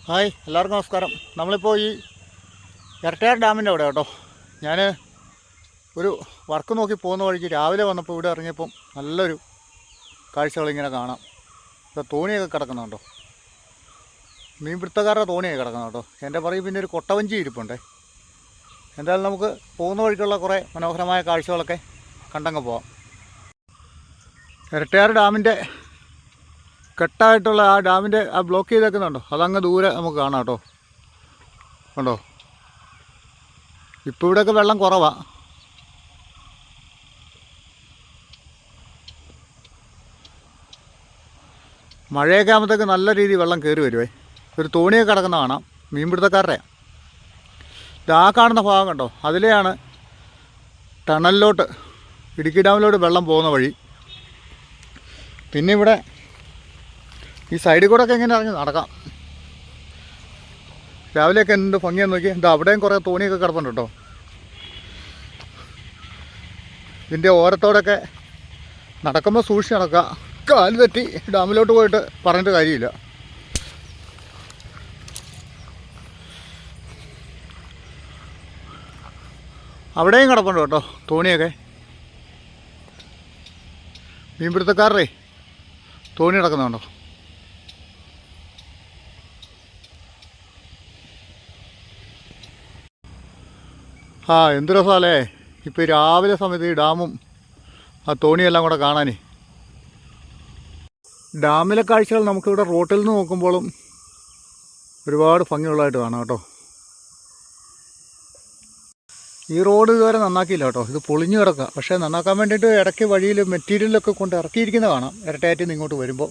Hi, എല്ലാവർക്കും നമസ്കാരം. നമ്മളിപ്പോൾ ഈ ഇരട്ടയാർ ഡാമിൻ്റെ അവിടെ കേട്ടോ. ഞാൻ ഒരു വർക്ക് നോക്കി പോകുന്ന വഴിക്ക് രാവിലെ വന്നപ്പോൾ ഇവിടെ ഇറങ്ങിയപ്പം നല്ലൊരു കാഴ്ചകളിങ്ങനെ കാണാം. ഇപ്പോൾ തോണിയൊക്കെ കിടക്കുന്നുണ്ടോ, മീൻപിടുത്തക്കാരുടെ തോണിയൊക്കെ കിടക്കുന്നുണ്ടോ. എൻ്റെ പറയും പിന്നെ ഒരു കൊട്ടവഞ്ചി ഇരിപ്പുണ്ടേ. എന്തായാലും നമുക്ക് പോകുന്ന വഴിക്കുള്ള കുറേ മനോഹരമായ കാഴ്ചകളൊക്കെ കണ്ടങ്ങ് പോവാം. ഇരട്ടയാർ ഡാമിൻ്റെ കെട്ടായിട്ടുള്ള ആ ഡാമിൻ്റെ ആ ബ്ലോക്ക് ചെയ്തേക്കുന്നുണ്ടോ, അതങ്ങ് ദൂരെ നമുക്ക് കാണാം കേട്ടോ. കണ്ടോ, ഇപ്പോൾ ഇവിടെയൊക്കെ വെള്ളം കുറവാണ്. മഴയൊക്കെ ആകുമ്പോഴത്തേക്ക് നല്ല രീതിയിൽ വെള്ളം കയറി വരുവേ. ഒരു തോണിയൊക്കെ കിടക്കുന്ന കാണാം, മീൻപിടുത്തക്കാരുടെ. ആ കാണുന്ന ഭാഗം കണ്ടോ, അതിലെയാണ് ടണലിലോട്ട്, ഇടുക്കി ഡാമിലോട്ട് വെള്ളം പോകുന്ന വഴി. പിന്നെ ഇവിടെ ഈ സൈഡിൽ കൂടെ ഒക്കെ എങ്ങനെ ഇറങ്ങി നടക്കാം. രാവിലെയൊക്കെ എന്ത് ഭംഗിയാന്ന് നോക്കി. ഇത് അവിടെയും കുറേ തോണിയൊക്കെ കിടപ്പുണ്ട് കേട്ടോ. ഇതിൻ്റെ ഓരത്തോടൊക്കെ നടക്കുമ്പോൾ സൂക്ഷിച്ച് നടക്കുക. കാല് തെറ്റി ഡാമിലോട്ട് പോയിട്ട് പറഞ്ഞിട്ട് കാര്യമില്ല. അവിടെയും കിടപ്പുണ്ട് കേട്ടോ തോണിയൊക്കെ. മീൻപിടുത്തക്കാരുടെ തോണി കിടക്കുന്നുണ്ടോ. എന്ത് രസമല്ലേ ഇപ്പോൾ രാവിലെ സമയത്ത് ഈ ഡാമും ആ തോണിയെല്ലാം കൂടെ കാണാനേ. ഡാമിലെ കാഴ്ചകൾ നമുക്കിവിടെ റോട്ടിൽ നിന്ന് നോക്കുമ്പോഴും ഒരുപാട് ഭംഗിയുള്ളതായിട്ട് കാണാം കേട്ടോ. ഈ റോഡ് ഇതുവരെ നന്നാക്കിയില്ല കേട്ടോ, ഇത് പൊളിഞ്ഞു കിടക്കുക. പക്ഷേ നന്നാക്കാൻ വേണ്ടിയിട്ട് ഇടയ്ക്ക് വഴിയിൽ മെറ്റീരിയലൊക്കെ കൊണ്ട് ഇറക്കിയിരിക്കുന്ന കാണാം ഇരട്ടയാറ്റിൽ നിന്ന് ഇങ്ങോട്ട് വരുമ്പോൾ.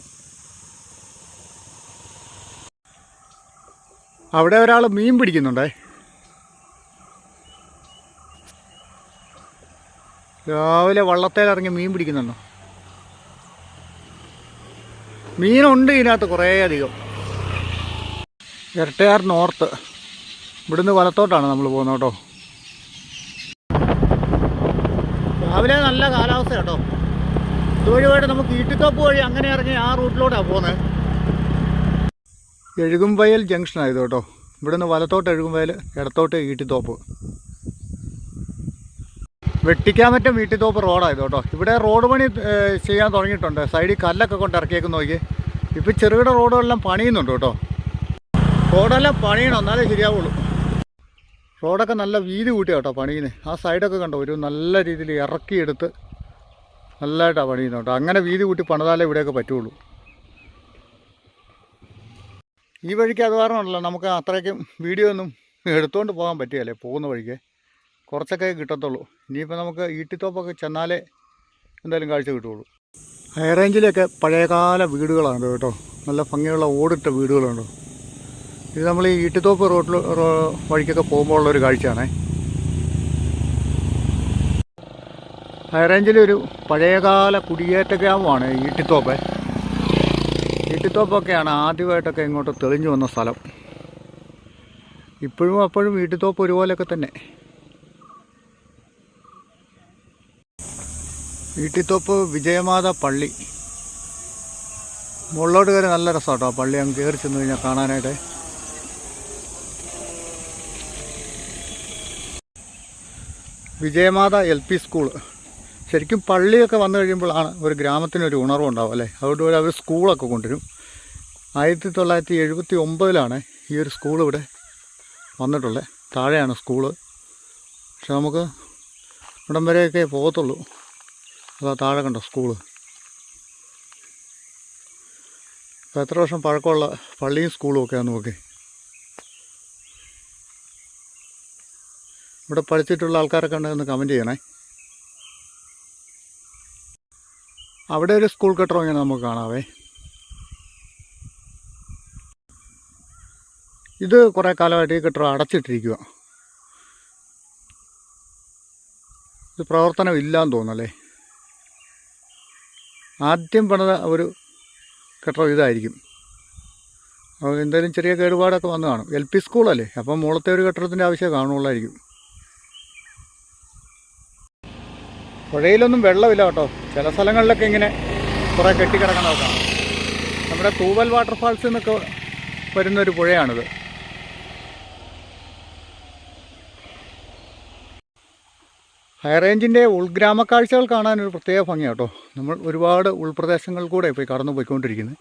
അവിടെ ഒരാൾ മീൻ പിടിക്കുന്നുണ്ടേ. രാവിലെ വള്ളത്തേലിറങ്ങി മീൻ പിടിക്കുന്നുണ്ടോ. മീനുണ്ട് ഇതിനകത്ത് കുറേ അധികം. ഇരട്ടയാർ നോർത്ത്, ഇവിടുന്ന് വലത്തോട്ടാണ് നമ്മൾ പോകുന്നത് കേട്ടോ. രാവിലെ നല്ല കാലാവസ്ഥ കേട്ടോ. ഇതുവഴി പോയിട്ട് നമുക്ക് ഈട്ടിത്തോപ്പ് വഴി അങ്ങനെ ഇറങ്ങി ആ റൂട്ടിലോട്ടാണ് പോകുന്നത്. എഴുകുംവയൽ ജംഗ്ഷനായത് കേട്ടോ. ഇവിടുന്ന് വലത്തോട്ട് എഴുകുംവയൽ, ഇടത്തോട്ട് ഈട്ടിത്തോപ്പ്. വെട്ടിക്കാമറ്റം വീട്ടിത്തോപ്പ് റോഡായത് കേട്ടോ. ഇവിടെ റോഡ് പണി ചെയ്യാൻ തുടങ്ങിയിട്ടുണ്ട്. സൈഡിൽ കല്ലൊക്കെ കൊണ്ട് ഇറക്കിയേക്ക് നോക്കി. ഇപ്പോൾ ചെറുകിട റോഡുകളെല്ലാം പണിയുന്നുണ്ട് കേട്ടോ. റോഡെല്ലാം പണിയണം എന്നാലേ ശരിയാവുള്ളൂ. റോഡൊക്കെ നല്ല വീതി കൂട്ടിയാണ് കേട്ടോ പണിയുന്നത്. ആ സൈഡൊക്കെ കണ്ടോ, ഒരു നല്ല രീതിയിൽ ഇറക്കിയെടുത്ത് നല്ലതായിട്ടാണ് പണിയുന്നത് കേട്ടോ. അങ്ങനെ വീതി കൂട്ടി പണിതാലേ ഇവിടെയൊക്കെ പറ്റുള്ളൂ. ഈ വഴിക്ക് അത് കാരണമല്ലോ നമുക്ക് അത്രയ്ക്കും വീഡിയോ ഒന്നും എടുത്തുകൊണ്ട് പോകാൻ പറ്റുകയല്ലേ. പോകുന്ന വഴിക്ക് കുറച്ചൊക്കെ കിട്ടത്തുള്ളൂ. ഇനിയിപ്പോൾ നമുക്ക് ഈട്ടിത്തോപ്പൊക്കെ ചെന്നാലേ എന്തായാലും കാഴ്ച കിട്ടുള്ളൂ. ഹൈ റേഞ്ചിലൊക്കെ പഴയകാല വീടുകളാണ് കേട്ടോ. നല്ല ഭംഗിയുള്ള ഓടിട്ട വീടുകളുണ്ടോ. ഇത് നമ്മൾ ഈ ഈട്ടിത്തോപ്പ് റോഡിൽ വഴിക്കൊക്കെ പോകുമ്പോൾ ഉള്ളൊരു കാഴ്ചയാണേ. ഹൈ റേഞ്ചിലൊരു പഴയകാല കുടിയേറ്റ ഗ്രാമമാണ് ഈട്ടിത്തോപ്പ്. ഈട്ടിത്തോപ്പൊക്കെയാണ് ആദ്യമായിട്ടൊക്കെ ഇങ്ങോട്ട് തെളിഞ്ഞു വന്ന സ്ഥലം. ഇപ്പോഴും അപ്പോഴും ഈട്ടിത്തോപ്പ് ഒരുപോലെയൊക്കെ തന്നെ. ഈട്ടിത്തോപ്പ് വിജയമാത പള്ളി. മുകളിലോട്ട് കയറി നല്ല രസം കേട്ടോ. പള്ളി അങ്ങ് കയറി ചെന്ന് കഴിഞ്ഞാൽ കാണാനായിട്ട്. Vijayamatha LP school. ശരിക്കും പള്ളിയൊക്കെ വന്നു കഴിയുമ്പോഴാണ് ഒരു ഗ്രാമത്തിനൊരു ഉണർവുണ്ടാവും അല്ലേ. അതുകൊണ്ട് അവർ സ്കൂളൊക്കെ കൊണ്ടുവരും. 1979 ഈ ഒരു സ്കൂൾ ഇവിടെ വന്നിട്ടുള്ളത്. താഴെയാണ് സ്കൂള്. പക്ഷെ നമുക്ക് ഇവിടം വരെയൊക്കെ പോകത്തുള്ളൂ. അതാ താഴെ കണ്ടോ സ്കൂള്. അപ്പോൾ എത്ര വർഷം പഴക്കമുള്ള പള്ളിയും സ്കൂളും ഒക്കെയാണ് നോക്കി. ഇവിടെ പഠിച്ചിട്ടുള്ള ആൾക്കാരൊക്കെ ഉണ്ടെന്ന് കമൻറ്റ് ചെയ്യണേ. അവിടെ ഒരു സ്കൂൾ കെട്ടിടം ഇങ്ങനെ നമുക്ക് കാണാവേ. ഇത് കുറേ കാലമായിട്ട് ഈ കെട്ടിടം അടച്ചിട്ടിരിക്കുക. ഇത് പ്രവർത്തനം ഇല്ലയെന്ന് തോന്നുന്നല്ലേ. ആദ്യം പണിത ഒരു കെട്ടിടം ഇതായിരിക്കും. അപ്പോൾ എന്തായാലും ചെറിയ കേടുപാടൊക്കെ വന്ന് കാണും. LP സ്കൂളല്ലേ, അപ്പം മുകളത്തെ ഒരു കെട്ടിടത്തിൻ്റെ ആവശ്യം കാണുള്ളായിരിക്കും. പുഴയിലൊന്നും വെള്ളമില്ല കേട്ടോ. ചില സ്ഥലങ്ങളിലൊക്കെ ഇങ്ങനെ കുറേ കെട്ടിക്കിടക്കുന്നതൊക്കെ കാണാം. നമ്മുടെ തൂവൽ വാട്ടർഫാൾസിൽ നിന്നൊക്കെ വരുന്നൊരു പുഴയാണിത്. ഹൈറേഞ്ചിൻ്റെ ഉൾഗ്രാമ കാഴ്ചകൾ കാണാനൊരു പ്രത്യേക ഭംഗിയാണ് കേട്ടോ. നമ്മൾ ഒരുപാട് ഉൾപ്രദേശങ്ങളിൽ കൂടെ ഇപ്പോൾ കടന്നു പോയിക്കൊണ്ടിരിക്കുന്നത്.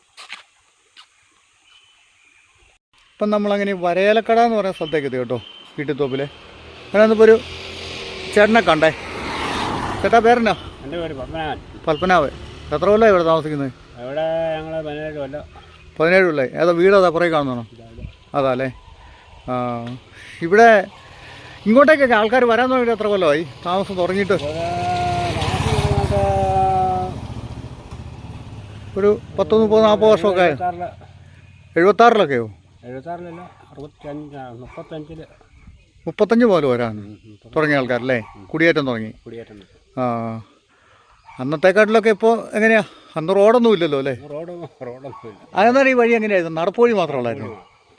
ഇപ്പം നമ്മളങ്ങനെ വരേലക്കട എന്ന് പറയുന്ന സ്ഥലത്തേക്ക് എത്തി കേട്ടോ, വീട്ടിത്തോപ്പിലെ. അങ്ങനെ വന്നപ്പോൾ ഒരു ചേട്ടനെ കണ്ടേ. ചേട്ടാ പേരെന്നാ? എൻ്റെ പേര് പത്മനാഭൻ. പത്മനാഭൻ. എത്ര കൊല്ലമായി ഇവിടെ താമസിക്കുന്നത്? ഇവിടെ ഞങ്ങൾ 17 കൊല്ലം. 17 കൊല്ലമായി. ഏതാ വീട്? അതാ പുറകെ കാണുന്നതാണോ? അതാ അല്ലേ. ഇവിടെ ഇങ്ങോട്ടേക്കൊക്കെ ആൾക്കാർ വരാൻ തുടങ്ങിയിട്ട് എത്ര കൊല്ലമായി താമസം തുടങ്ങിയിട്ട്? ഒരു 10, 30, 40 വർഷമൊക്കെ ആയോ? 76-ലൊക്കെയോ? 76-ലല്ല, 35. 35 മുതൽ വരാൻ തുടങ്ങിയ ആൾക്കാരല്ലേ? കുടിയേറ്റം തുടങ്ങി. ആ, അന്നത്തെക്കാട്ടിലൊക്കെ ഇപ്പോൾ എങ്ങനെയാ? അന്ന് റോഡൊന്നും ഇല്ലല്ലോ അല്ലേ? റോഡൊന്നുമില്ല. അതെന്നാൽ ഈ വഴി എങ്ങനെയായിരുന്നു? നടപ്പുവഴി മാത്രമേ ഉള്ളായിരുന്നു?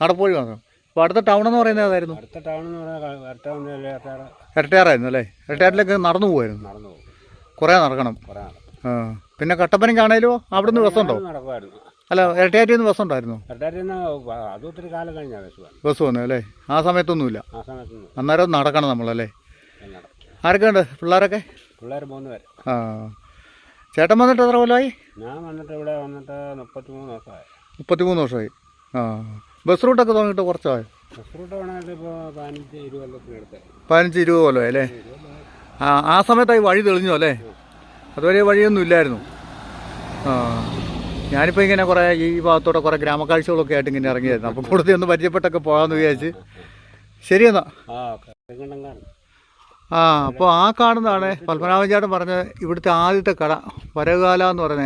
നടപ്പുവഴി മാത്രം. അപ്പോൾ അടുത്ത ടൗൺ എന്ന് പറയുന്നത് ഏതായിരുന്നു? അടുത്ത ടൗൺ എന്ന് പറഞ്ഞാൽ ഇരട്ടയാറായിരുന്നു അല്ലേ? ഇരട്ടയാറിലേക്ക് നടന്നു പോകുമായിരുന്നു. കുറേ നടക്കണം. ആ, പിന്നെ കട്ടപ്പനയ്ക്കാണേലോ അവിടെ നിന്ന് ബസ്സുണ്ടോ? നടക്കുമായിരുന്നു. അല്ല, ഇരട്ടയാറ്റിൽ നിന്ന് ബസ്സുണ്ടായിരുന്നു? അത് ഒത്തിരി കാലം കഴിഞ്ഞാൽ ബസ് വന്നു അല്ലേ? ആ സമയത്തൊന്നുമില്ല. ആ സമയത്തൊന്നും. അന്നേരം നടക്കണം നമ്മളല്ലേ? ആരൊക്കെ ഉണ്ട്? പിള്ളേരൊക്കെ? പിള്ളേർ 3 പേര്. ആ, ചേട്ടൻ വന്നിട്ട് എത്ര കൊല്ലമായി? ഞാൻ വന്നിട്ട് ഇവിടെ വന്നിട്ട് 33 വർഷമായി. 33 വർഷമായി. ആ, ബസ് റൂട്ടൊക്കെ തുടങ്ങിയിട്ട് കുറച്ചായി? ബസ് റൂട്ട് വേണമെങ്കിൽ ഇപ്പോൾ 15-20 കൊല്ലത്തിനടുത്ത്. 15-20 കൊല്ലമായി അല്ലേ? ആ സമയത്തായി വഴി തെളിഞ്ഞു അല്ലേ? അതുവരെ വഴിയൊന്നും ഇല്ലായിരുന്നു. ആ, ഞാനിപ്പോൾ ഇങ്ങനെ കുറേ ഈ ഭാഗത്തോടെ കുറേ ഗ്രാമക്കാഴ്ചകളൊക്കെ ആയിട്ട് ഇങ്ങനെ ഇറങ്ങിയായിരുന്നു. അപ്പോൾ കൂടുതൽ ഒന്ന് പരിചയപ്പെട്ടൊക്കെ പോകാമെന്ന് വിചാരിച്ച്. ശരിയെന്നാ. ആ, അപ്പോൾ ആ കാണുന്നതാണ് പത്മനാഭൻ ചേട്ടൻ പറഞ്ഞത് ഇവിടുത്തെ ആദ്യത്തെ കട. വരകാല എന്ന് പറഞ്ഞ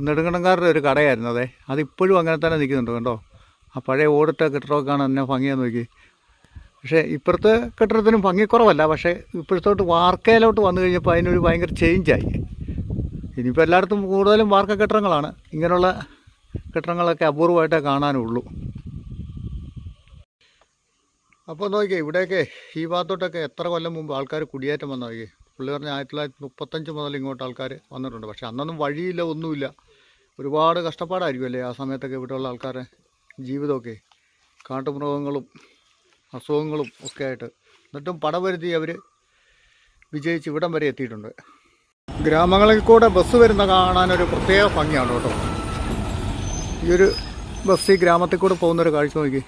നെടുങ്കണ്ടംകാരുടെ ഒരു കടയായിരുന്നു. അതെ, അതിപ്പോഴും അങ്ങനെ തന്നെ നിൽക്കുന്നുണ്ട് കണ്ടോ. ആ പഴയ ഓടിട്ട കെട്ടിടമൊക്കെ കാണാൻ എന്നെ ഭംഗിയാന്ന് നോക്കി. പക്ഷേ ഇപ്പോഴത്തെ കെട്ടിടത്തിനും ഭംഗിക്കുറവല്ല. പക്ഷേ ഇപ്പോഴത്തോട്ട് വാർക്കയിലോട്ട് വന്നു കഴിഞ്ഞപ്പോൾ അതിനൊരു ഭയങ്കര ചേഞ്ചായി. ഇനിയിപ്പോൾ എല്ലായിടത്തും കൂടുതലും വാർക്ക കെട്ടിടങ്ങളാണ്. ഇങ്ങനെയുള്ള കെട്ടിടങ്ങളൊക്കെ അപൂർവമായിട്ടേ കാണാനുള്ളൂ. അപ്പോൾ നോക്കിയേ, ഇവിടെയൊക്കെ ഈ ഭാഗത്തോട്ടൊക്കെ എത്ര കൊല്ലം മുമ്പ് ആൾക്കാർ കുടിയേറ്റം വന്നു നോക്കി. പുള്ളി പറഞ്ഞ 1935 മുതൽ ഇങ്ങോട്ട് ആൾക്കാർ വന്നിട്ടുണ്ട്. പക്ഷേ അന്നൊന്നും വഴിയില്ല, ഒന്നുമില്ല. ഒരുപാട് കഷ്ടപ്പാടായിരിക്കും അല്ലേ ആ സമയത്തൊക്കെ ഇവിടെയുള്ള ആൾക്കാരെ ജീവിതമൊക്കെ. കാട്ടുമൃഗങ്ങളും അസുഖങ്ങളും ഒക്കെ ആയിട്ട്. എന്നിട്ടും പടവരുത്തി അവർ വിജയിച്ച് ഇവിടം വരെ എത്തിയിട്ടുണ്ട്. ഗ്രാമങ്ങളിൽ കൂടെ ബസ് വരുന്ന കാണാനൊരു പ്രത്യേക ഭംഗിയാണ് കേട്ടോ. ഈ ഒരു ബസ് ഈ ഗ്രാമത്തിൽ കൂടെ പോകുന്നൊരു കാഴ്ച നോക്കി.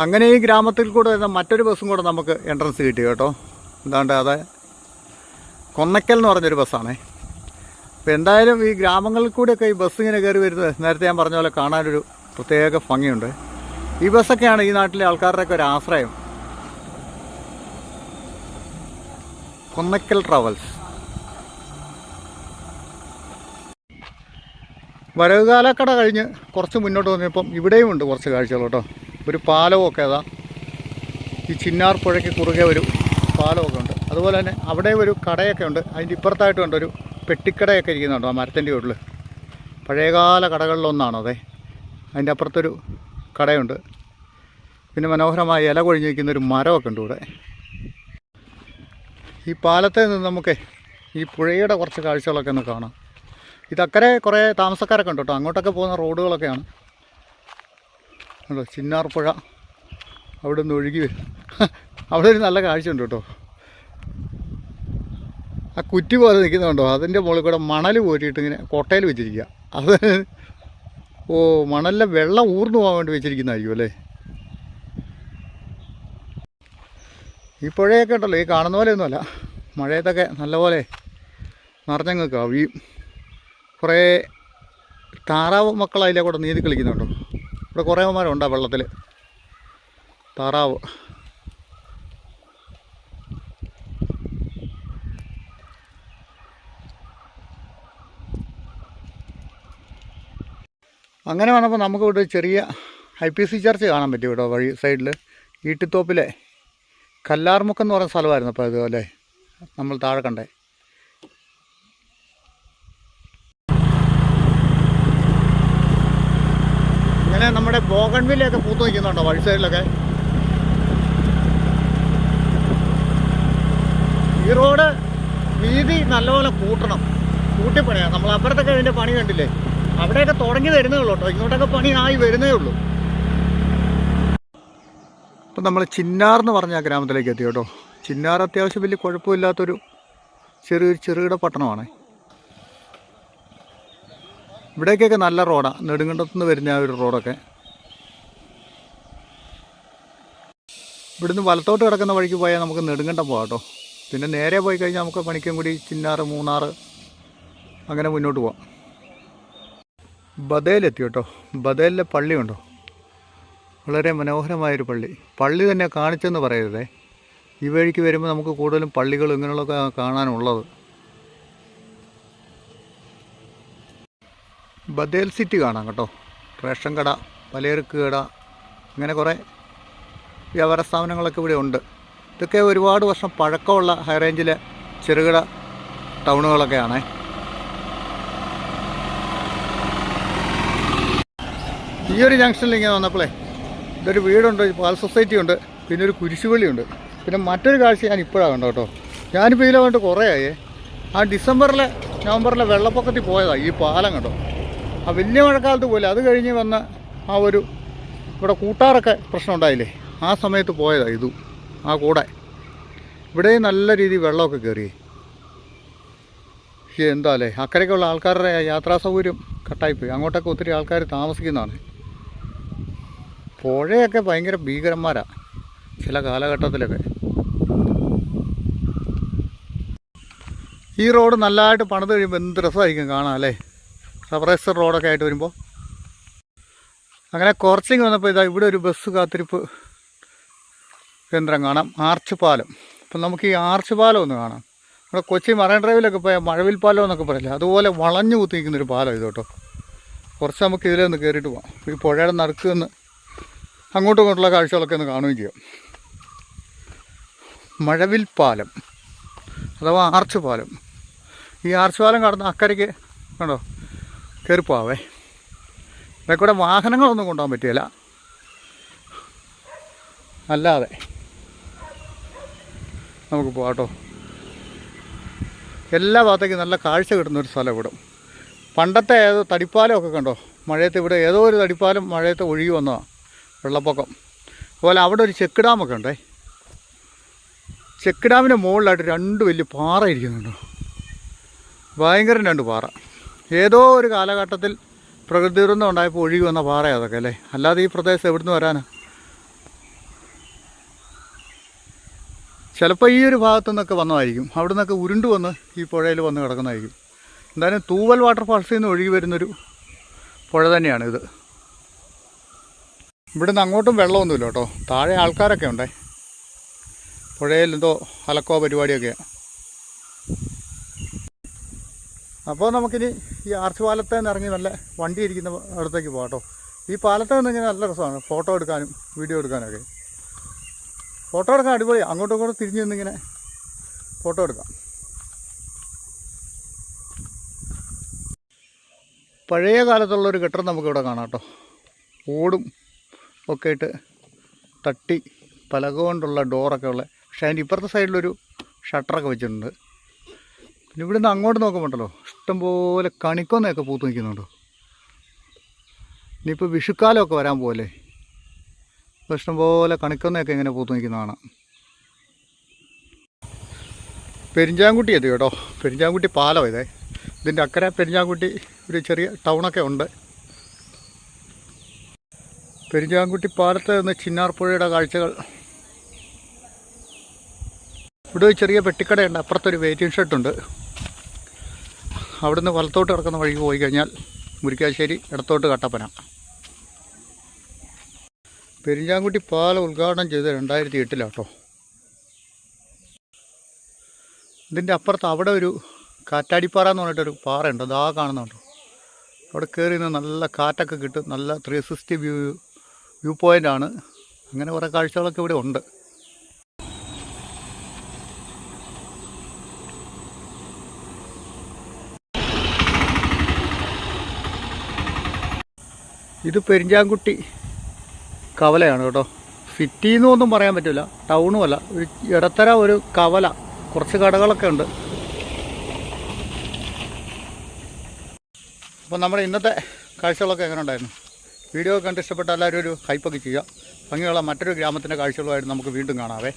അങ്ങനെ ഈ ഗ്രാമത്തിൽ കൂടെ വരുന്ന മറ്റൊരു ബസ്സും കൂടെ നമുക്ക് എൻട്രൻസ് കിട്ടി കേട്ടോ. എന്താണ്ട് അത് കൊന്നക്കൽ എന്ന് പറഞ്ഞൊരു ബസ്സാണേ. അപ്പോൾ എന്തായാലും ഈ ഗ്രാമങ്ങളിൽ കൂടെയൊക്കെ ഈ ബസ് ഇങ്ങനെ കയറി വരുന്നത് നേരത്തെ ഞാൻ പറഞ്ഞ പോലെ കാണാനൊരു പ്രത്യേക ഭംഗിയുണ്ട്. ഈ ബസ്സൊക്കെയാണ് ഈ നാട്ടിലെ ആൾക്കാരുടെയൊക്കെ ഒരു ആശ്രയം. കൊന്നക്കൽ ട്രാവൽസ്. വരവുകാലക്കട കഴിഞ്ഞ് കുറച്ച് മുന്നോട്ട് വന്നപ്പം ഇവിടെയും ഉണ്ട് കുറച്ച് കാഴ്ചകൾ കേട്ടോ. ഒരു പാലമൊക്കെ അതാ ഈ ചിന്നാർ പുഴയ്ക്ക് കുറുകെ ഒരു പാലമൊക്കെ ഉണ്ട്. അതുപോലെ തന്നെ അവിടെ ഒരു കടയൊക്കെ ഉണ്ട്. അതിൻ്റെ ഇപ്പുറത്തായിട്ട് ഉണ്ട് ഒരു പെട്ടിക്കടയൊക്കെ ഇരിക്കുന്നുണ്ടോ ആ മരത്തിൻ്റെ ഉള്ളിൽ. പഴയകാല കടകളിലൊന്നാണ് അതെ. അതിൻ്റെ അപ്പുറത്തൊരു കടയുണ്ട്. പിന്നെ മനോഹരമായ ഇല കൊഴിഞ്ഞ് നിൽക്കുന്നൊരു മരമൊക്കെ ഉണ്ട് ഇവിടെ. ഈ പാലത്തിൽ നിന്ന് നമുക്ക് ഈ പുഴയുടെ കുറച്ച് കാഴ്ചകളൊക്കെ ഒന്ന് കാണാം. ഇതക്കരെ കുറേ താമസക്കാരൊക്കെ ഉണ്ട് കേട്ടോ. അങ്ങോട്ടൊക്കെ പോകുന്ന റോഡുകളൊക്കെയാണ് കേട്ടോ. ചിന്നാർ പുഴ അവിടെ നിന്ന് ഒഴുകി വരും. അവിടെ ഒരു നല്ല കാഴ്ചയുണ്ട് കേട്ടോ. ആ കുറ്റി പോലെ നിൽക്കുന്നുണ്ടോ, അതിൻ്റെ മുകളിൽ കൂടെ മണൽ കോരിയിട്ട് ഇങ്ങനെ കൊട്ടയിൽ വെച്ചിരിക്കുക. അത് മണലിലെ വെള്ളം ഊർന്നു പോകാൻ വേണ്ടി വെച്ചിരിക്കുന്നതായിരിക്കും അല്ലേ. ഈ പുഴയൊക്കെ ഉണ്ടല്ലോ ഈ കാണുന്ന പോലെയൊന്നുമല്ല. മഴയത്തൊക്കെ നല്ലപോലെ നിറഞ്ഞങ്ങ് കവിയും. കുറേ താറാവ് മക്കൾ അതിലെ കൂടെ നീന്തി കളിക്കുന്നുണ്ടോ. ഇവിടെ കുറേ മരമുണ്ട് ആ വെള്ളത്തിൽ. താറാവ് അങ്ങനെ വന്നപ്പോൾ നമുക്ക് ഇവിടെ ചെറിയ IPC ചർച്ച് കാണാൻ പറ്റും ഇവിടെ വഴി സൈഡിൽ. ഈട്ടിത്തോപ്പിലെ കല്ലാർമുക്കം എന്ന് പറയുന്ന സ്ഥലമായിരുന്നു അപ്പോൾ ഇതുപോലെ നമ്മൾ താഴെ കണ്ടേ. ഇങ്ങനെ നമ്മുടെ ബോഗൺവില്ലയൊക്കെ പൂത്തു നിൽക്കുന്നുണ്ടോ വഴി സൈഡിലൊക്കെ. ഈ റോഡ് വീതി നല്ലപോലെ കൂട്ടണം, കൂട്ടിപ്പണിയാണ്. നമ്മൾ അപ്പുറത്തൊക്കെ ഇതിൻ്റെ പണി കണ്ടില്ലേ. അവിടെയൊക്കെ തുടങ്ങി വരുന്നേ ഉള്ളൂ കേട്ടോ, ഇങ്ങോട്ടൊക്കെ പണി ആയി വരുന്നേ ഉള്ളൂ. അപ്പം നമ്മൾ ചിന്നാർ എന്ന് പറഞ്ഞ ആ ഗ്രാമത്തിലേക്ക് എത്തി കേട്ടോ. ചിന്നാർ അത്യാവശ്യം വലിയ കുഴപ്പമില്ലാത്തൊരു ചെറുകിട പട്ടണമാണ്. ഇവിടേക്കൊക്കെ നല്ല റോഡാണ്, നെടുങ്കണ്ടത്തു നിന്ന് വരുന്ന ആ ഒരു റോഡൊക്കെ. ഇവിടുന്ന് വലത്തോട്ട് കിടക്കുന്ന വഴിക്ക് പോയാൽ നമുക്ക് നെടുങ്കണ്ടം പോകാം കേട്ടോ. പിന്നെ നേരെ പോയി കഴിഞ്ഞാൽ നമുക്ക് പണിക്കൻകുടി, ചിന്നാർ, മൂന്നാർ അങ്ങനെ മുന്നോട്ട് പോവാം. ബദേലെത്തി കേട്ടോ. ബദേലിലെ പള്ളിയുണ്ടോ, വളരെ മനോഹരമായൊരു പള്ളി തന്നെ കാണിച്ചെന്ന് പറയരുതേ. ഈ വഴിക്ക് വരുമ്പോൾ നമുക്ക് കൂടുതലും പള്ളികൾ ഇങ്ങനെയുള്ളതൊക്കെ കാണാനുള്ളത്. ബദേൽ സിറ്റി കാണാം കേട്ടോ. റേഷൻ കട, പലചരക്ക് കട, ഇങ്ങനെ കുറേ വ്യാപാര സ്ഥാപനങ്ങളൊക്കെ ഇവിടെ ഉണ്ട്. ഇതൊക്കെ ഒരുപാട് വർഷം പഴക്കമുള്ള ഹൈറേഞ്ചിലെ ചെറുകിട ടൗണുകളൊക്കെയാണ്. ഈ ഒരു ജംഗ്ഷനിൽ ഇങ്ങനെ വന്നപ്പോഴേ ഇതൊരു വീടുണ്ട്, പാൽ സൊസൈറ്റി ഉണ്ട്, പിന്നെ ഒരു കുരിശുപള്ളിയുണ്ട്. പിന്നെ മറ്റൊരു കാഴ്ച ഞാൻ ഇപ്പോഴാണ് കണ്ടോ കേട്ടോ. ഞാനിപ്പോൾ ഇതിലെ കണ്ട് കുറേ ആയേ. ആ നവംബറിലെ വെള്ളപ്പൊക്കത്തിൽ പോയതാണ് ഈ പാലം കണ്ടോ. ആ വലിയ മഴക്കാലത്ത് പോലെ അത് കഴിഞ്ഞ് വന്ന ആ ഒരു ഇവിടെ കൂട്ടാറൊക്കെ പ്രശ്നം ഉണ്ടായില്ലേ, ആ സമയത്ത് പോയതാണ് ഇതും ആ കൂടെ. ഇവിടെ നല്ല രീതിയിൽ വെള്ളമൊക്കെ കയറി. എന്താ അല്ലേ, അക്കരയ്ക്കുള്ള ആൾക്കാരുടെ യാത്രാ സൗകര്യം കട്ടായിപ്പോയി. അങ്ങോട്ടൊക്കെ ഒത്തിരി ആൾക്കാർ താമസിക്കുന്നതാണ്. പുഴയൊക്കെ ഭയങ്കര ഭീകരന്മാരാണ് ചില കാലഘട്ടത്തിലൊക്കെ. ഈ റോഡ് നല്ലതായിട്ട് പണിത് കഴിയുമ്പോൾ എന്ത് രസമായിരിക്കും കാണാം അല്ലേ, റബ്ബറൈസ്ഡ് റോഡൊക്കെ ആയിട്ട് വരുമ്പോൾ. അങ്ങനെ കുറച്ചിങ് വന്നപ്പോൾ ഇതാ ഇവിടെ ഒരു ബസ് കാത്തിരിപ്പ് കേന്ദ്രം കാണാം, ആർച്ച് പാലം. അപ്പം നമുക്ക് ഈ ആർച്ച് പാലം ഒന്ന് കാണാം. നമ്മുടെ കൊച്ചി മറൈൻ ഡ്രൈവിലൊക്കെ പോയാൽ മഴവിൽ പാലം എന്നൊക്കെ പറയില്ല, അതുപോലെ വളഞ്ഞു കുത്തി നിൽക്കുന്നൊരു പാലം ഇത് കേട്ടോ. കുറച്ച് നമുക്ക് ഇതിലൊന്ന് കയറിയിട്ട് പോകാം. ഈ പുഴയുടെ നടുക്ക് നിന്ന് അങ്ങോട്ടും ഇങ്ങോട്ടുള്ള കാഴ്ചകളൊക്കെ ഒന്ന് കാണുകയും ചെയ്യാം. മഴവിൽ പാലം അഥവാ ആർച്ച് പാലം. ഈ ആർച്ച് പാലം കടന്ന് അക്കരയ്ക്ക് കണ്ടോ കയറിപ്പോവേ. ഇതൊക്കെ വാഹനങ്ങളൊന്നും കൊണ്ടുപോകാൻ പറ്റുകയില്ല, അല്ലാതെ നമുക്ക് പോകാം കേട്ടോ. എല്ലാ ഭാഗത്തേക്കും നല്ല കാഴ്ച കിട്ടുന്നൊരു സ്ഥലം ഇവിടെ. പണ്ടത്തെ ഏതോ തടിപ്പാലമൊക്കെ കണ്ടോ, മഴയത്ത് ഇവിടെ ഏതോ ഒരു തടിപ്പാലം മഴയത്ത് ഒഴുകി വന്നതാണ് വെള്ളപ്പൊക്കം. അതുപോലെ അവിടെ ഒരു ചെക്ക് ഡാമൊക്കെ ഉണ്ടേ. ചെക്ക് ഡാമിൻ്റെ മുകളിലായിട്ട് രണ്ട് വലിയ പാറ ഇരിക്കുന്നുണ്ടോ, ഭയങ്കര രണ്ട് പാറ. ഏതോ ഒരു കാലഘട്ടത്തിൽ പ്രകൃതി ദുരന്തം ഉണ്ടായപ്പോൾ ഒഴുകി വന്ന പാറ അതൊക്കെ അല്ലേ, അല്ലാതെ ഈ പ്രദേശം എവിടുന്ന് വരാനാണ്? ചിലപ്പോൾ ഈ ഒരു ഭാഗത്തു നിന്നൊക്കെ വന്നതായിരിക്കും, അവിടെ നിന്നൊക്കെ ഉരുണ്ട് വന്ന് ഈ പുഴയിൽ വന്ന് കിടക്കുന്നതായിരിക്കും. എന്തായാലും തൂവൽ വാട്ടർഫാൾസിൽ നിന്ന് ഒഴുകി വരുന്നൊരു പുഴ തന്നെയാണ് ഇത്. ഇവിടുന്ന് അങ്ങോട്ടും വെള്ളമൊന്നുമില്ല കേട്ടോ, താഴെ ആൾക്കാരൊക്കെ ഉണ്ടേ. പുഴയിൽ എന്തോ അലക്കോ പരിപാടിയൊക്കെയാണ്. അപ്പോൾ നമുക്കിനി ഈ ആർച്ച് പാലത്തെ നിന്ന് ഇറങ്ങി നല്ല വണ്ടി ഇരിക്കുന്ന അടുത്തേക്ക് പോകാം കേട്ടോ. ഈ പാലത്തെ നിന്ന് ഇങ്ങനെ നല്ല രസമാണ് ഫോട്ടോ എടുക്കാനും വീഡിയോ എടുക്കാനൊക്കെ. ഫോട്ടോ എടുക്കാൻ അടിപൊളി, അങ്ങോട്ടും ഇങ്ങോട്ടും തിരിഞ്ഞ് നിന്നിങ്ങനെ ഫോട്ടോ എടുക്കാം. പഴയ കാലത്തുള്ളൊരു കെട്ടിടം നമുക്കിവിടെ കാണാം കേട്ടോ. ഓടും ഒക്കെ ഇട്ട് തട്ടി പലക കൊണ്ടുള്ള ഡോറൊക്കെ ഉള്ള, പക്ഷേ അതിൻ്റെ ഇപ്പുറത്തെ സൈഡിലൊരു ഷട്ടറൊക്കെ വെച്ചിട്ടുണ്ട്. പിന്നെ ഇവിടുന്ന് അങ്ങോട്ട് നോക്കുമ്പോണ്ടല്ലോ ഇഷ്ടംപോലെ കണിക്കൊന്നയൊക്കെ പൂത്ത് നിൽക്കുന്നുണ്ടോ. ഇനിയിപ്പോൾ വിഷുക്കാലമൊക്കെ വരാൻ പോകല്ലേ, ഇഷ്ടംപോലെ കണിക്കൊന്നയൊക്കെ ഇങ്ങനെ പൂത്ത് നിൽക്കുന്നതാണ്. പെരിഞ്ചാംകുട്ടി എത്തി കേട്ടോ. പെരിഞ്ചാംകുട്ടി പാലം ഇതേ. ഇതിൻ്റെ അക്കരെ പെരിഞ്ചാംകുട്ടി ഒരു ചെറിയ ടൗണൊക്കെ ഉണ്ട്. പെരിഞ്ചാംകുട്ടി പാലത്ത് നിന്ന് ചിന്നാർപ്പുഴയുടെ കാഴ്ചകൾ. ഇവിടെ ഒരു ചെറിയ പെട്ടിക്കടയുണ്ട്, അപ്പുറത്തൊരു വെയിറ്റിംഗ് ഷെഡുണ്ട്. അവിടുന്ന് വലത്തോട്ട് കിടക്കുന്ന വഴിക്ക് പോയി കഴിഞ്ഞാൽ മുരിക്കാശ്ശേരി, ഇടത്തോട്ട് കട്ടപ്പന. പെരിഞ്ചാംകുട്ടി പാലം ഉദ്ഘാടനം ചെയ്ത് 2008 കേട്ടോ. ഇതിൻ്റെ അപ്പുറത്ത് അവിടെ ഒരു കാറ്റാടിപ്പാറ എന്ന് പറഞ്ഞിട്ടൊരു പാറയുണ്ട്, അതാ കാണുന്നുണ്ടോ. അവിടെ കയറി നിന്ന് നല്ല കാറ്റൊക്കെ കിട്ടും, നല്ല 360 വ്യൂ പോയിൻ്റാണ്. അങ്ങനെ കുറേ കാഴ്ചകളൊക്കെ ഇവിടെ ഉണ്ട്. ഇത് പെരിഞ്ചാംകുട്ടി കവലയാണ് കേട്ടോ. സിറ്റി എന്നൊന്നും പറയാൻ പറ്റില്ല, ടൗണുമല്ല, ഒരു ഇടത്തരം ഒരു കവല. കുറച്ച് കടകളൊക്കെ ഉണ്ട്. അപ്പോൾ നമ്മുടെ ഇന്നത്തെ കാഴ്ചകളൊക്കെ എങ്ങനെ ഉണ്ടായിരുന്നു? വീഡിയോ കണ്ട് ഇഷ്ടപ്പെട്ട എല്ലാവരും ഒരു ഹൈപ്പൊക്കെ ചെയ്യുക. ഭംഗിയുള്ള മറ്റൊരു ഗ്രാമത്തിൻ്റെ കാഴ്ചകളുമായിട്ട് നമുക്ക് വീണ്ടും കാണാവേ.